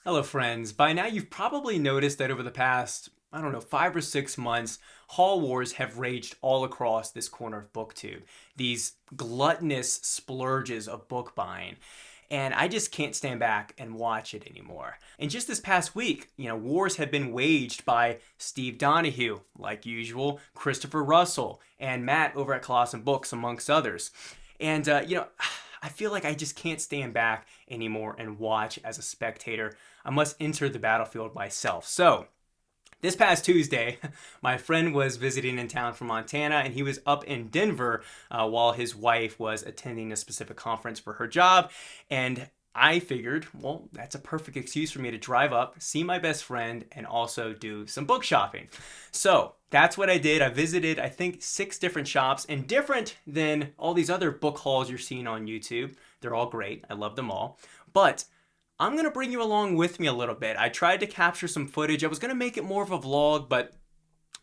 Hello, friends. By now, you've probably noticed that over the past, 5 or 6 months, haul wars have raged all across this corner of BookTube. These gluttonous splurges of book buying. And I just can't stand back and watch it anymore. And just this past week, wars have been waged by Steve Donahue, like usual, Christopher Russell, and Matt over at Colossal Books, amongst others. And, I feel like I just can't stand back anymore and watch as a spectator. I must enter the battlefield myself. So, this past Tuesday, my friend was visiting in town from Montana, and he was up in Denver while his wife was attending a specific conference for her job. And I figured, well, that's a perfect excuse for me to drive up, see my best friend, and also do some book shopping. So that's what I did. I visited, I think, 6 different shops, and different than all these other book hauls you're seeing on YouTube. They're all great. I love them all. But I'm going to bring you along with me a little bit. I tried to capture some footage. I was going to make it more of a vlog, but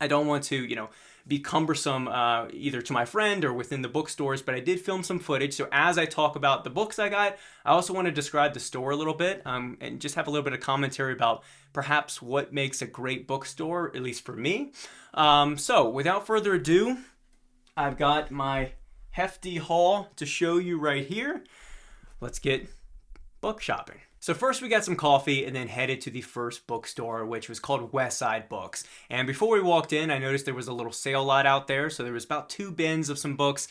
I don't want to, be cumbersome either to my friend or within the bookstores, but I did film some footage. So as I talk about the books I got, I also want to describe the store a little bit and just have a little bit of commentary about perhaps what makes a great bookstore, at least for me. So without further ado, I've got my hefty haul to show you right here. Let's get book shopping. So first we got some coffee and then headed to the first bookstore, which was called Westside Books. And before we walked in, I noticed there was a little sale lot out there. So there was about 2 bins of some books,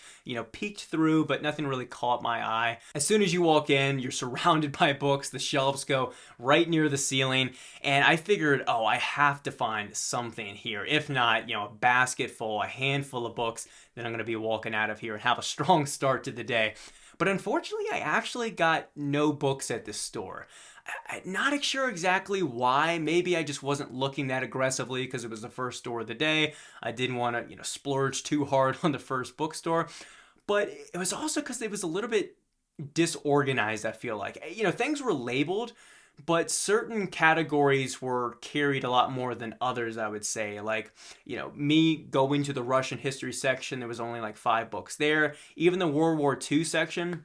peeked through, but nothing really caught my eye. As soon as you walk in, you're surrounded by books. The shelves go right near the ceiling. And I figured, I have to find something here. If not, a basket full, a handful of books, then I'm going to be walking out of here and have a strong start to the day. But unfortunately, I actually got no books at this store. I'm not sure exactly why. Maybe I just wasn't looking that aggressively because it was the first store of the day. I didn't want to, splurge too hard on the first bookstore. But it was also because it was a little bit disorganized, I feel like. Things were labeled, but certain categories were carried a lot more than others, I would say. Like, me going to the Russian history section, there was only like 5 books there. Even the World War II section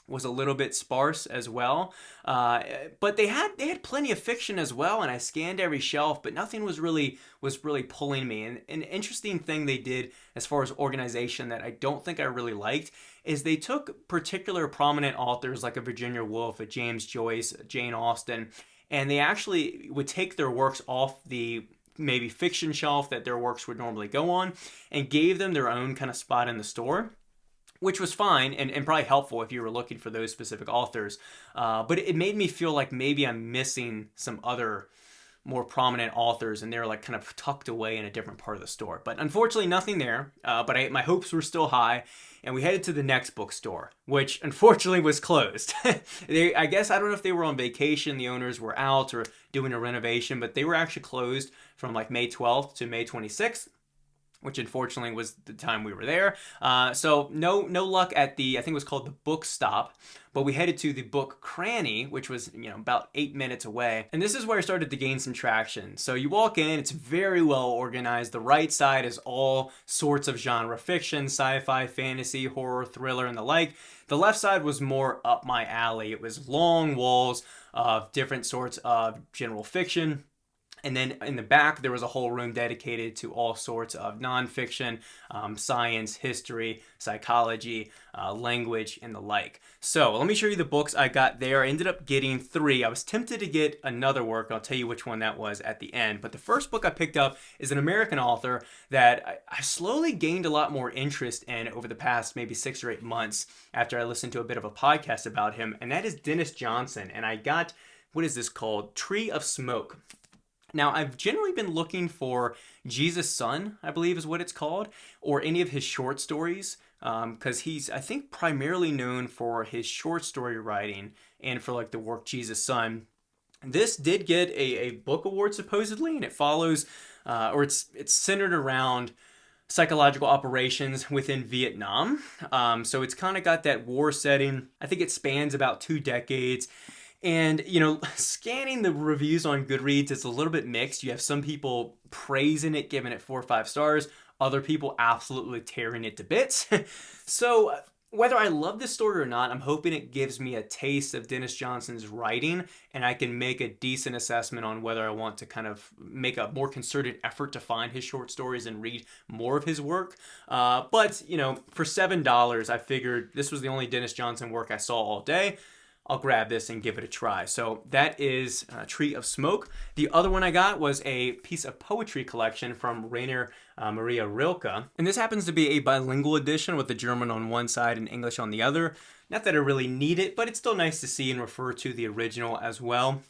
was a little bit sparse as well. But they had plenty of fiction as well, and I scanned every shelf, but nothing was really pulling me. And an interesting thing they did as far as organization that I don't think I really liked is they took particular prominent authors like a Virginia Woolf, a James Joyce, a Jane Austen, and they actually would take their works off the maybe fiction shelf that their works would normally go on and gave them their own kind of spot in the store, which was fine and probably helpful if you were looking for those specific authors. But it made me feel like maybe I'm missing some other more prominent authors and they're like kind of tucked away in a different part of the store. But unfortunately, nothing there. But my hopes were still high. And we headed to the next bookstore, which unfortunately was closed. I guess, I don't know if they were on vacation, the owners were out or doing a renovation, but they were actually closed from like May 12th to May 26th. Which unfortunately was the time we were there. So no luck at I think it was called the Bookstop, but we headed to the book Cranny, which was, about 8 minutes away. And this is where I started to gain some traction. So you walk in, it's very well organized. The right side is all sorts of genre fiction, sci-fi, fantasy, horror, thriller, and the like. The left side was more up my alley. It was long walls of different sorts of general fiction. And then in the back, there was a whole room dedicated to all sorts of nonfiction, science, history, psychology, language, and the like. So let me show you the books I got there. I ended up getting 3. I was tempted to get another work. I'll tell you which one that was at the end. But the first book I picked up is an American author that I slowly gained a lot more interest in over the past maybe 6 or 8 months after I listened to a bit of a podcast about him. And that is Dennis Johnson. And I got, what is this called? Tree of Smoke. Now, I've generally been looking for Jesus' Son, I believe is what it's called, or any of his short stories, because he's, I think, primarily known for his short story writing and for like the work Jesus' Son. This did get a book award supposedly, and it follows, or it's centered around psychological operations within Vietnam. So it's kind of got that war setting. I think it spans about 2 decades. And, scanning the reviews on Goodreads, it's a little bit mixed. You have some people praising it, giving it 4 or 5 stars. Other people absolutely tearing it to bits. So whether I love this story or not, I'm hoping it gives me a taste of Dennis Johnson's writing, and I can make a decent assessment on whether I want to kind of make a more concerted effort to find his short stories and read more of his work. But, you know, for $7, I figured this was the only Dennis Johnson work I saw all day. I'll grab this and give it a try. So that is Tree of Smoke. The other one I got was a piece of poetry collection from Rainer Maria Rilke. And this happens to be a bilingual edition with the German on one side and English on the other. Not that I really need it, but it's still nice to see and refer to the original as well.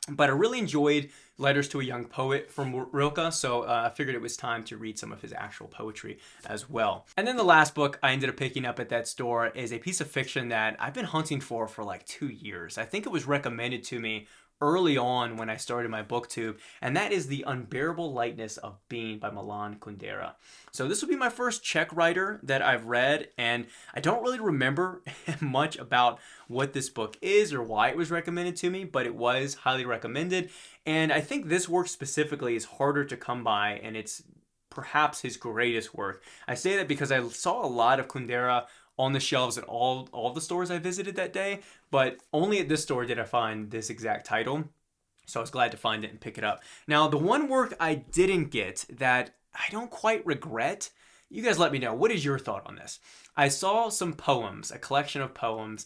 But I really enjoyed Letters to a Young Poet from Rilke, so I figured it was time to read some of his actual poetry as well. And then the last book I ended up picking up at that store is a piece of fiction that I've been hunting for like 2 years. I think it was recommended to me early on when I started my booktube, and that is The Unbearable Lightness of Being by Milan Kundera. So this will be my first Czech writer that I've read, and I don't really remember much about what this book is or why it was recommended to me, but it was highly recommended. And I think this work specifically is harder to come by, and it's perhaps his greatest work. I say that because I saw a lot of Kundera on the shelves at all the stores I visited that day, but only at this store did I find this exact title. So I was glad to find it and pick it up. Now, the one work I didn't get that I don't quite regret, you guys let me know. What is your thought on this? I saw some poems, a collection of poems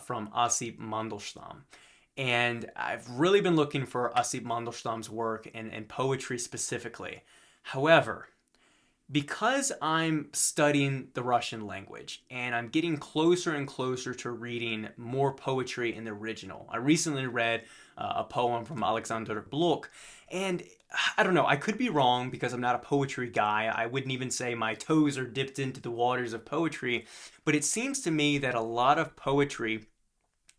from Osip Mandelstam. And I've really been looking for Osip Mandelstam's work and poetry specifically. However, because I'm studying the Russian language and I'm getting closer and closer to reading more poetry in the original. I recently read a poem from Alexander Blok, and I don't know, I could be wrong because I'm not a poetry guy. I wouldn't even say my toes are dipped into the waters of poetry, but it seems to me that a lot of poetry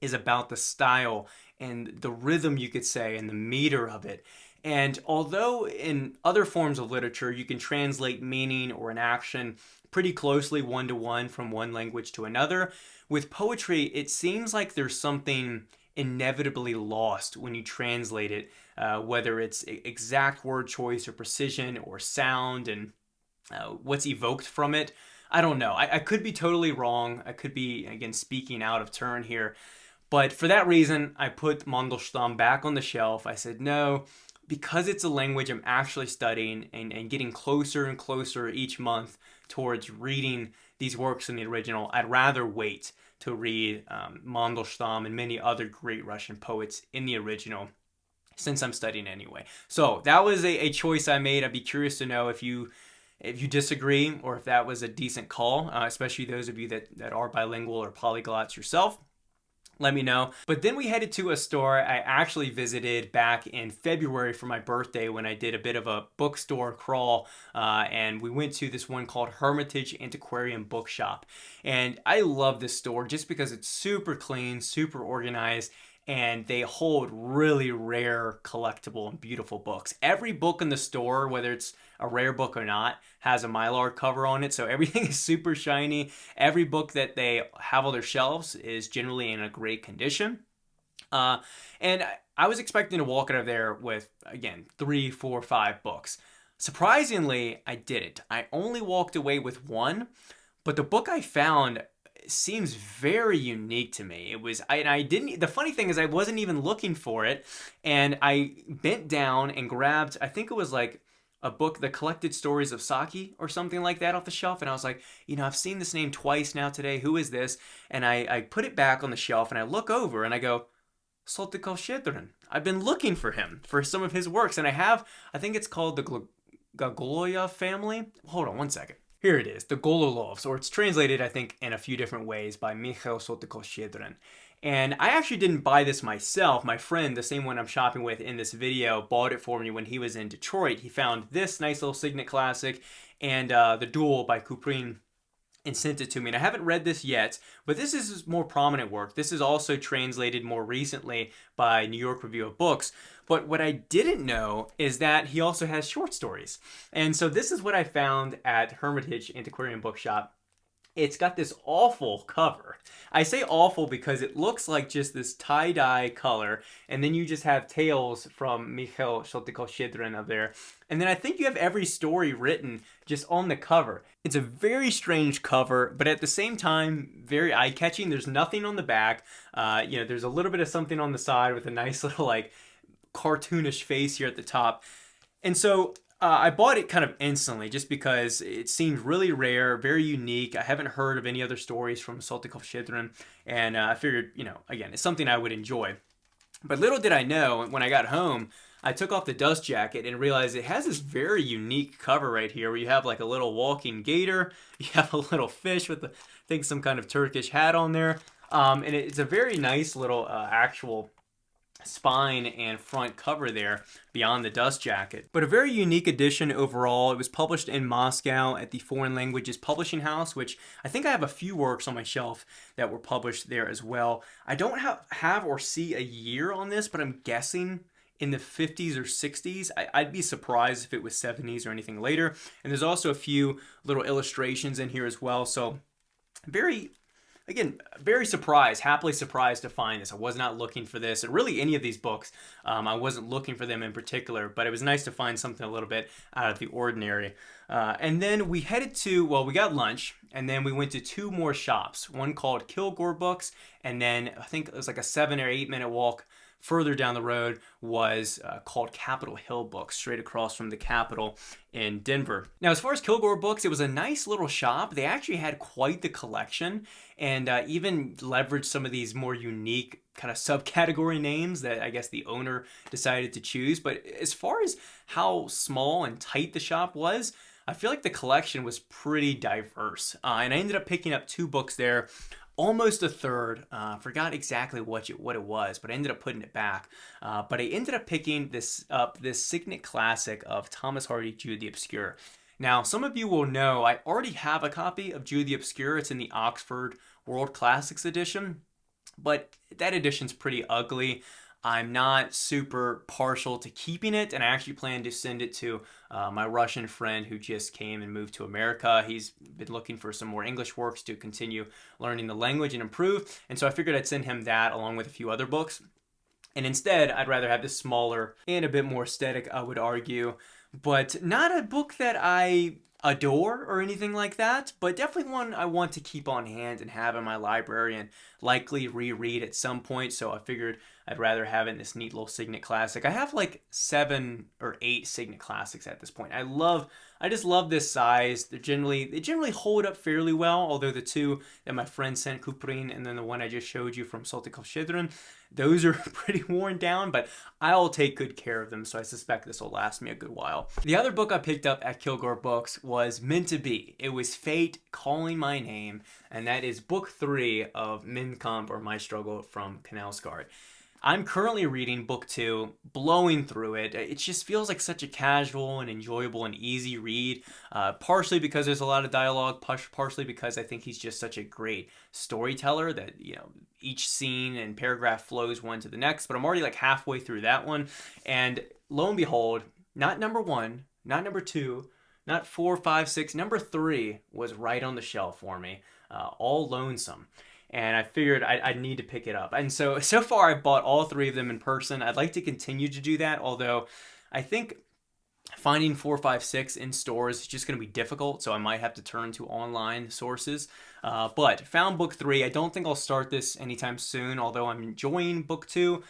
is about the style and the rhythm, you could say, and the meter of it. And although in other forms of literature, you can translate meaning or an action pretty closely one-to-one from one language to another, with poetry, it seems like there's something inevitably lost when you translate it, whether it's exact word choice or precision or sound and what's evoked from it. I don't know. I could be totally wrong. I could be, again, speaking out of turn here. But for that reason, I put Mandelstam back on the shelf. I said, no, because it's a language I'm actually studying and getting closer and closer each month towards reading these works in the original, I'd rather wait to read Mandelstam and many other great Russian poets in the original since I'm studying anyway. So that was a choice I made. I'd be curious to know if you disagree or if that was a decent call, especially those of you that are bilingual or polyglots yourself. Let me know. But then we headed to a store I actually visited back in February for my birthday when I did a bit of a bookstore crawl, and we went to this one called Hermitage Antiquarian Bookshop. And I love this store just because it's super clean, super organized, and they hold really rare, collectible, and beautiful books. Every book in the store, whether it's a rare book or not, has a Mylar cover on it, so everything is super shiny. Every book that they have on their shelves is generally in a great condition. And I was expecting to walk out of there with, again, 3, 4, 5 books. Surprisingly, I didn't. I only walked away with one, but the book I found seems very unique to me. It was, I didn't, the funny thing is I wasn't even looking for it, and I bent down and grabbed, I think it was like a book, The Collected Stories of Saki or something like that off the shelf, and I was like, you know, I've seen this name twice now today, who is this? And I put it back on the shelf and I look over and I go, Soltykov-Shchedrin. I've been looking for him, for some of his works, and I think it's called the Gogoloyev family. Hold on one second. Here it is, the Gololovs, or it's translated, I think, in a few different ways by Mikhail Soltykov-Shchedrin. And I actually didn't buy this myself. My friend, the same one I'm shopping with in this video, bought it for me when he was in Detroit. He found this nice little Signet classic and The Duel by Kuprin and sent it to me. And I haven't read this yet, but this is his more prominent work. This is also translated more recently by New York Review of Books. But what I didn't know is that he also has short stories. And so this is what I found at Hermitage Antiquarian Bookshop. It's got this awful cover. I say awful because it looks like just this tie-dye color, and then you just have tales from Mikhail Shotikoshidrin up there. And then I think you have every story written just on the cover. It's a very strange cover, but at the same time, very eye-catching. There's nothing on the back. There's a little bit of something on the side with a nice little like cartoonish face here at the top. And so I bought it kind of instantly just because it seemed really rare, very unique. I haven't heard of any other stories from Saltykov Shidrin, and I figured, again, it's something I would enjoy. But little did I know, when I got home, I took off the dust jacket and realized it has this very unique cover right here where you have like a little walking gator, you have a little fish with, I think, some kind of Turkish hat on there, and it's a very nice little actual spine and front cover there beyond the dust jacket. But a very unique edition overall. It was published in Moscow at the Foreign Languages Publishing House, which I think I have a few works on my shelf that were published there as well. I don't have or see a year on this, but I'm guessing in the 50s or 60s. I'd be surprised if it was 70s or anything later. And there's also a few little illustrations in here as well. So very surprised, happily surprised to find this. I was not looking for this, or really any of these books. I wasn't looking for them in particular, but it was nice to find something a little bit out of the ordinary. And then we headed we got lunch, and then we went to two more shops. One called Kilgore Books, and then I think it was like a 7 or 8 minute walk further down the road was called Capitol Hill Books, straight across from the Capitol in Denver. Now, as far as Kilgore Books, it was a nice little shop. They actually had quite the collection, and even leveraged some of these more unique kind of subcategory names that I guess the owner decided to choose. But as far as how small and tight the shop was, I feel like the collection was pretty diverse. And I ended up picking up 2 books there. Almost a third. Forgot exactly what it was, but I ended up putting it back. But I ended up picking this Signet Classic of Thomas Hardy, Jude the Obscure. Now, some of you will know I already have a copy of Jude the Obscure. It's in the Oxford World Classics edition, but that edition's pretty ugly. I'm not super partial to keeping it, and I actually plan to send it to my Russian friend who just came and moved to America. He's been looking for some more English works to continue learning the language and improve, and so I figured I'd send him that along with a few other books. And instead, I'd rather have this smaller and a bit more aesthetic, I would argue, but not a book that I adore or anything like that, but definitely one I want to keep on hand and have in my library and likely reread at some point. So I figured I'd rather have it in this neat little Signet Classic. I have like 7 or 8 Signet Classics at this point. I just love this size. They generally hold up fairly well, although the 2 that my friend sent, Kuprin, and then the one I just showed you from Saltykov Shidrin, those are pretty worn down, but I'll take good care of them, so I suspect this will last me a good while. The other book I picked up at Kilgore Books was meant to be. It was Fate Calling My Name, and that is book 3 of Min Kamp, or My Struggle from Knausgaard. I'm currently reading book 2, blowing through it. It just feels like such a casual and enjoyable and easy read, partially because there's a lot of dialogue, partially because I think he's just such a great storyteller that, each scene and paragraph flows one to the next. But I'm already like halfway through that one, and lo and behold, not number 1, not number 2, not 4, 5, 6, number 3 was right on the shelf for me, all Lonesome. And I figured I'd need to pick it up. And so far I've bought all 3 of them in person. I'd like to continue to do that, although I think finding 4, 5, 6 in stores is just going to be difficult, so I might have to turn to online sources. But found book 3. I don't think I'll start this anytime soon, although I'm enjoying book 2.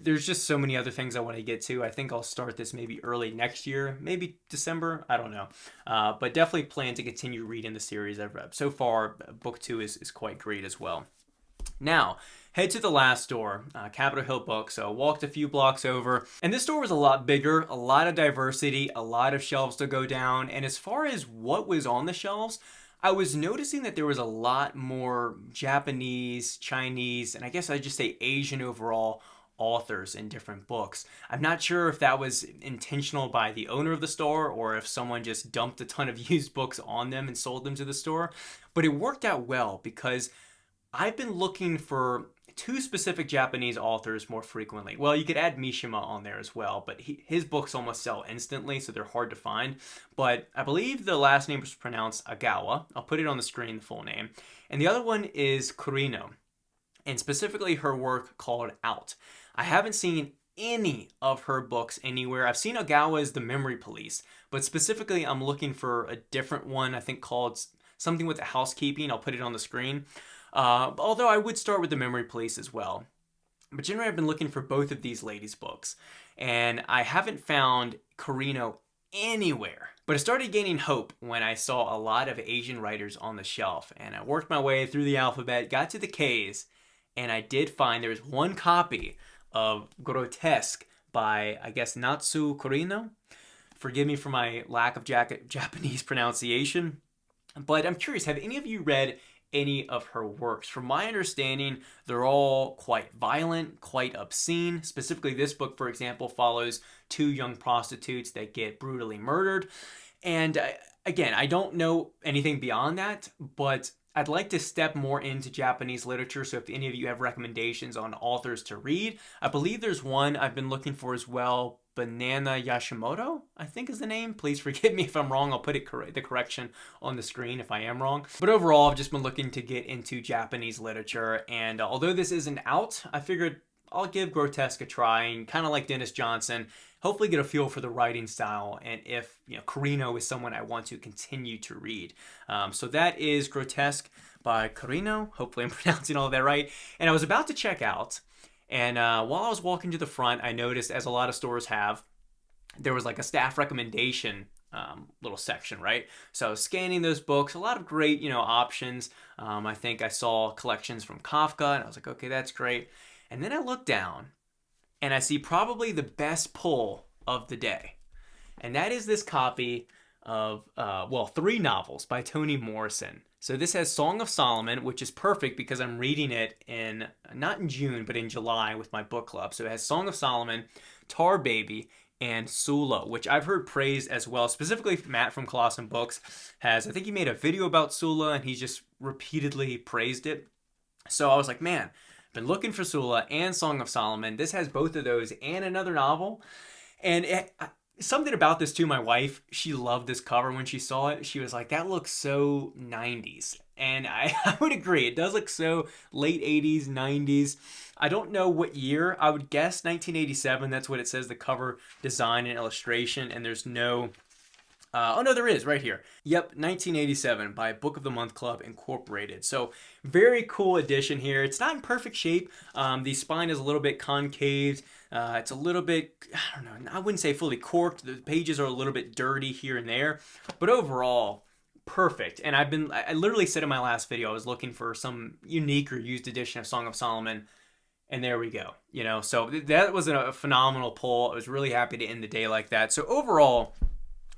There's just so many other things I want to get to. I think I'll start this maybe early next year, maybe December, I don't know. But definitely plan to continue reading the series I've read. So far, book 2 is quite great as well. Now, head to the last store, Capitol Hill Books. So walked a few blocks over, and this store was a lot bigger, a lot of diversity, a lot of shelves to go down. And as far as what was on the shelves, I was noticing that there was a lot more Japanese, Chinese, and I guess I'd just say Asian overall authors in different books. I'm not sure if that was intentional by the owner of the store or if someone just dumped a ton of used books on them and sold them to the store, but it worked out well because I've been looking for two specific Japanese authors more frequently. Well, you could add Mishima on there as well, but his books almost sell instantly, so they're hard to find. But I believe the last name is pronounced Agawa. I'll put it on the screen, the full name. And the other one is Kurino, and specifically her work called Out. I haven't seen any of her books anywhere. I've seen Ogawa's The Memory Police, but specifically I'm looking for a different one, I think called something with the housekeeping. I'll put it on the screen. Although I would start with The Memory Police as well. But generally I've been looking for both of these ladies' books, and I haven't found Kurino anywhere. But I started gaining hope when I saw a lot of Asian writers on the shelf, and I worked my way through the alphabet, got to the K's, and I did find there was one copy of Grotesque by, I guess, Natsu Kurino. Forgive me for my lack of Japanese pronunciation. But I'm curious, have any of you read any of her works? From my understanding, they're all quite violent, quite obscene. Specifically, this book, for example, follows two young prostitutes that get brutally murdered. And again, I don't know anything beyond that, but I'd like to step more into Japanese literature, so if any of you have recommendations on authors to read, I believe there's one I've been looking for as well, Banana Yashimoto, I think is the name. Please forgive me if I'm wrong. I'll put the correction on the screen if I am wrong. But overall, I've just been looking to get into Japanese literature, and although this isn't out, I figured I'll give Grotesque a try, and kind of like Dennis Johnson, hopefully get a feel for the writing style, and if Kurino is someone I want to continue to read. So that is Grotesque by Kurino. Hopefully I'm pronouncing all of that right. And I was about to check out, and while I was walking to the front, I noticed, as a lot of stores have, there was like a staff recommendation little section, right? So I was scanning those books, a lot of great options. I think I saw collections from Kafka, and I was like, okay, that's great. And then I look down, and I see probably the best pull of the day. And that is this copy of, 3 novels by Toni Morrison. So this has Song of Solomon, which is perfect because I'm reading it not in June, but in July with my book club. So it has Song of Solomon, Tar Baby, and Sula, which I've heard praised as well. Specifically, Matt from Colossum Books I think he made a video about Sula, and he's just repeatedly praised it. So I was like, man, been looking for Sula and Song of Solomon. This has both of those and another novel. And something about this too, my wife, she loved this cover when she saw it. She was like, that looks so 90s. And I would agree. It does look so late 80s, 90s. I don't know what year. I would guess 1987. That's what it says, the cover design and illustration. And there's no... oh no, there is right here. Yep, 1987 by Book of the Month Club Incorporated. So very cool edition here. It's not in perfect shape. The spine is a little bit concaved. It's a little bit, I don't know, I wouldn't say fully corked. The pages are a little bit dirty here and there, but overall, perfect. And I literally said in my last video, I was looking for some unique or used edition of Song of Solomon. And there we go. So that was a phenomenal pull. I was really happy to end the day like that. So overall,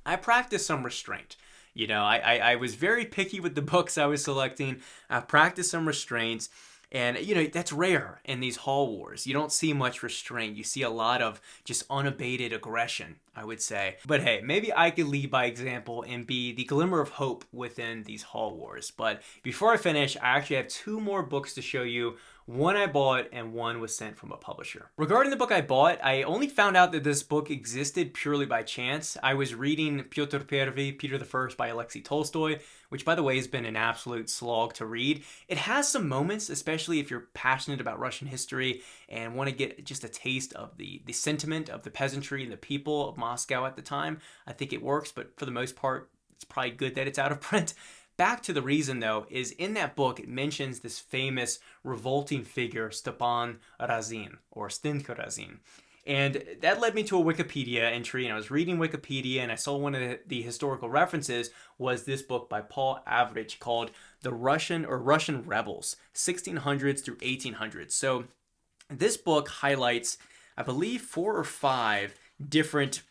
I practiced some restraint. I was very picky with the books I was selecting. I practiced some restraints. And, that's rare in these haul wars. You don't see much restraint. You see a lot of just unabated aggression, I would say. But hey, maybe I could lead by example and be the glimmer of hope within these haul wars. But before I finish, I actually have 2 more books to show you. One I bought and one was sent from a publisher. Regarding the book I bought, I only found out that this book existed purely by chance. I was reading Pyotr I, Peter I by Alexei Tolstoy, which by the way has been an absolute slog to read. It has some moments, especially if you're passionate about Russian history and want to get just a taste of the sentiment of the peasantry and the people of Moscow at the time. I think it works, but for the most part, it's probably good that it's out of print. Back to the reason, though, is in that book, it mentions this famous revolting figure, Stepan Razin, or Stenka Razin. And that led me to a Wikipedia entry, and I was reading Wikipedia, and I saw one of the historical references was this book by Paul Avrich called The Russian Rebels, 1600s through 1800s. So this book highlights, I believe, 4 or 5 different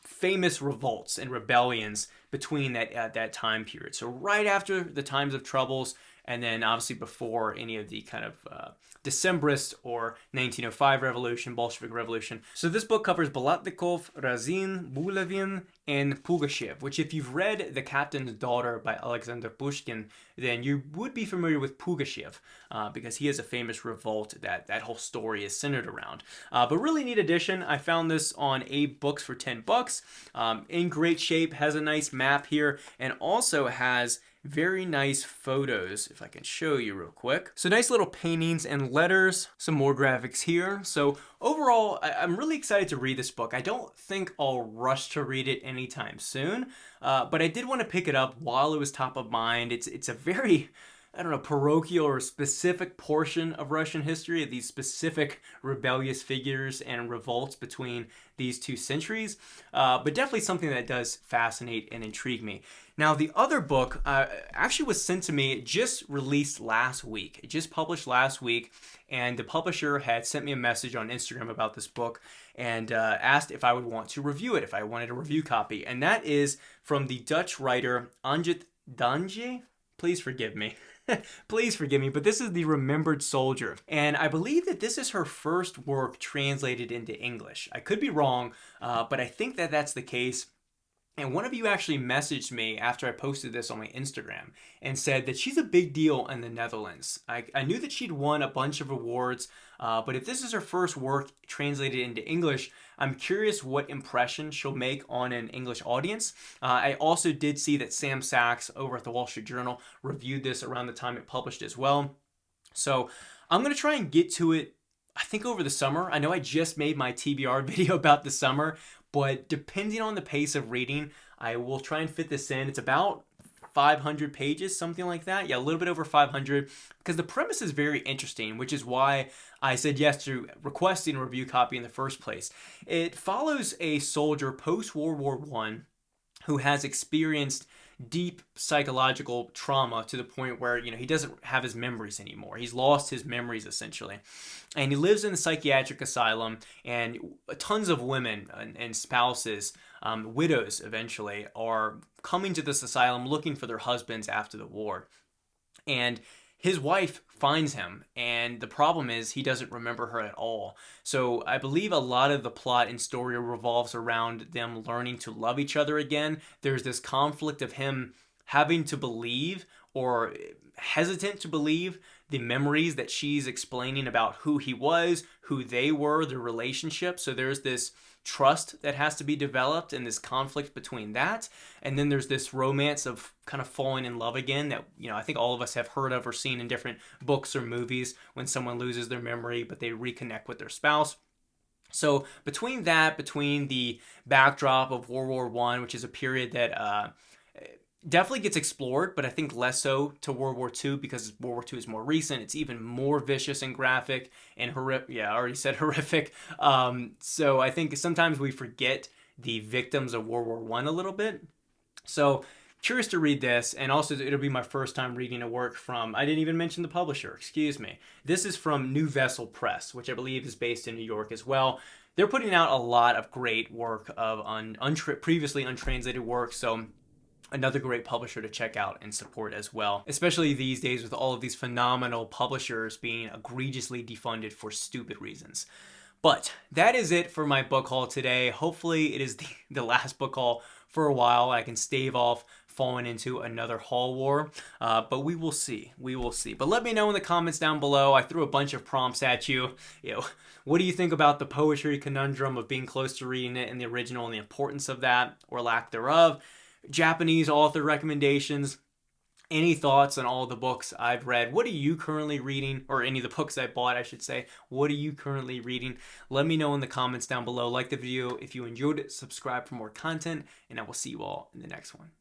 famous revolts and rebellions between that time period. So right after the times of troubles, and then obviously before any of the kind of Decembrist or 1905 revolution, Bolshevik revolution. So this book covers Balatnikov, Razin, Bulavin, and Pugachev, which if you've read The Captain's Daughter by Alexander Pushkin, then you would be familiar with Pugachev because he has a famous revolt that whole story is centered around. But really neat edition. I found this on Abe Books for $10. In great shape, has a nice map here, and also has very nice photos, if I can show you real quick. So nice little paintings and letters, some more graphics here. So overall, I'm really excited to read this book. I don't think I'll rush to read it anytime soon, but I did want to pick it up while it was top of mind. It's a very, I don't know, parochial or specific portion of Russian history, of these specific rebellious figures and revolts between these two centuries, but definitely something that does fascinate and intrigue me. Now, the other book actually was sent to me, it just released last week. It just published last week, and the publisher had sent me a message on Instagram about this book and asked if I would want to review it, if I wanted a review copy. And that is from the Dutch writer Anjit Danje. Please forgive me. Please forgive me, but this is The Remembered Soldier. And I believe that this is her first work translated into English. I could be wrong, but I think that that's the case. And one of you actually messaged me after I posted this on my Instagram and said that she's a big deal in the Netherlands. I knew that she'd won a bunch of awards, but if this is her first work translated into English, I'm curious what impression she'll make on an English audience. I also did see that Sam Sachs over at the Wall Street Journal reviewed this around the time it published as well. So I'm going to try and get to it, I think, over the summer. I know I just made my TBR video about the summer, but depending on the pace of reading, I will try and fit this in. It's about 500 pages, something like that. Yeah, a little bit over 500, because the premise is very interesting, which is why I said yes to requesting a review copy in the first place. It follows a soldier post-World War I who has experienced deep psychological trauma to the point where, he doesn't have his memories anymore. He's lost his memories, essentially. And he lives in a psychiatric asylum, and tons of women and spouses, widows eventually, are coming to this asylum looking for their husbands after the war. And his wife finds him, and the problem is he doesn't remember her at all. So I believe a lot of the plot and story revolves around them learning to love each other again. There's this conflict of him having to believe or hesitant to believe the memories that she's explaining about who he was, who they were, their relationship. So there's this trust that has to be developed and this conflict between that. And then there's this romance of kind of falling in love again that, I think all of us have heard of or seen in different books or movies when someone loses their memory, but they reconnect with their spouse. So between the backdrop of World War I, which is a period that definitely gets explored, but I think less so to World War II because World War II is more recent. It's even more vicious and graphic and horrific. Yeah, I already said horrific. So I think sometimes we forget the victims of World War I a little bit. So curious to read this, and also it'll be my first time reading a work from, I didn't even mention the publisher, excuse me. This is from New Vessel Press, which I believe is based in New York as well. They're putting out a lot of great work of previously untranslated work, so another great publisher to check out and support as well, especially these days with all of these phenomenal publishers being egregiously defunded for stupid reasons. But that is it for my book haul today. Hopefully it is the last book haul for a while. I can stave off falling into another haul war, but we will see. We will see. But let me know in the comments down below. I threw a bunch of prompts at you. What do you think about the poetry conundrum of being close to reading it in the original and the importance of that or lack thereof? Japanese author recommendations, any thoughts on all the books I've read? What are you currently reading? Or any of the books I bought, I should say. What are you currently reading? Let me know in the comments down below. Like the video if you enjoyed it, subscribe for more content, and I will see you all in the next one.